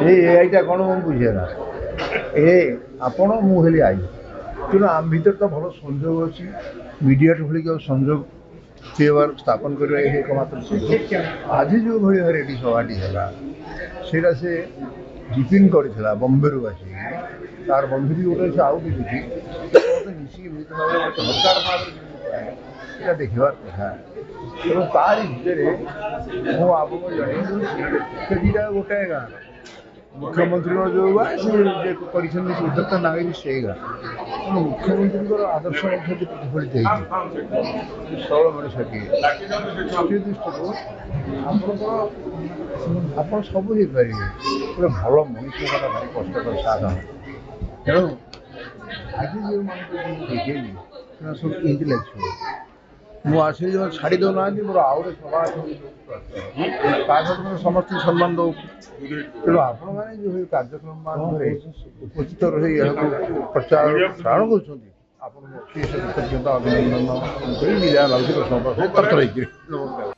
এইটা କ'ଣ ମୁଁ ବୁଝେ ନା ଆପଣ ମୁଁ ହେଲି ଆଇ ତେଣୁ ଆମ ଭିତରେ ତ ଭଲ ସଂଯୋଗ ଅଛି ମିଡ଼ିଆଟ ଭଳି ଆଉ ସଂଯୋଗ ସ୍ଥାପନ କରିବା ଏହି ଏକମାତ୍ର ଆଜି ଯେଉଁଭଳି ରେଡ଼ି ସଭାଟି ହେଲା ସେଇଟା ସେ ଡିପିନ୍ କରିଥିଲା ବମ୍ବେରୁ ଆସିକି ତାର ବନ୍ଧୁ ବି ଗୋଟେ ଅଛି ଆଉ କିଛି ମୋତେ ମିଶିକି ମିଳିତ ଭାବରେ ଗୋଟେ ସରକାର ଭାବରେ ସେଇଟା ଦେଖିବାର କଥା ତେଣୁ ତାରି ଭିତରେ ମୁଁ ଆପଣଙ୍କୁ ଜଣେଇଲି ସେ ଦୁଇଟା ଗୋଟାଏ ଗାଁର ମୁଖ୍ୟମନ୍ତ୍ରୀଙ୍କ ଯେଉଁ ଗାଁ ସେ ଯେ କରିଛନ୍ତି ଉଦ୍ଧତ ନାଗରିକ ସେଇ ଗାଁ ତେଣୁ ମୁଖ୍ୟମନ୍ତ୍ରୀଙ୍କର ଆଦର୍ଶ ମଧ୍ୟ ପ୍ରତିଫଳିତ ହେଇଛି ସରଳ ମଣିଷଟିଏ ସେ ଦୃଷ୍ଟିରୁ ଆପଣଙ୍କର ଆପଣ ସବୁ ହେଇପାରିବେ ଗୋଟେ ଭଲ ମଣିଷ ହେବାଟା ଭାରି କଷ୍ଟକର ସାଧନ ତେଣୁ ଆଜି ଯେଉଁମାନଙ୍କୁ ମୁଁ ଦେଖେଇଲି ସେମାନେ ସବୁ ଇଣ୍ଟେଲେକ୍ଚୁଆଲ ମୁଁ ଆସିଲି ଯେଉଁ ଛାଡ଼ି ଦେଉନାହାନ୍ତି ମୋର ଆଉ ଗୋଟେ ସଭା ତା ସହିତ ସମସ୍ତେ ସମ୍ମାନ ଦେଉଛି ତେଣୁ ଆପଣମାନେ ଯେଉଁ କାର୍ଯ୍ୟକ୍ରମ ମାଧ୍ୟମରେ ଉପସ୍ଥିତ ରହି ଏହାକୁ ପ୍ରଚାର ପ୍ରସାରଣ କରୁଛନ୍ତି ଆପଣଙ୍କୁ ଅଶେଷ କୃତଜ୍ଞତା ଅଭିନନ୍ଦନ କରି ନିଜା ଲାଗୁଛି ତର୍କ ହେଇକିରି ନମସ୍କାର।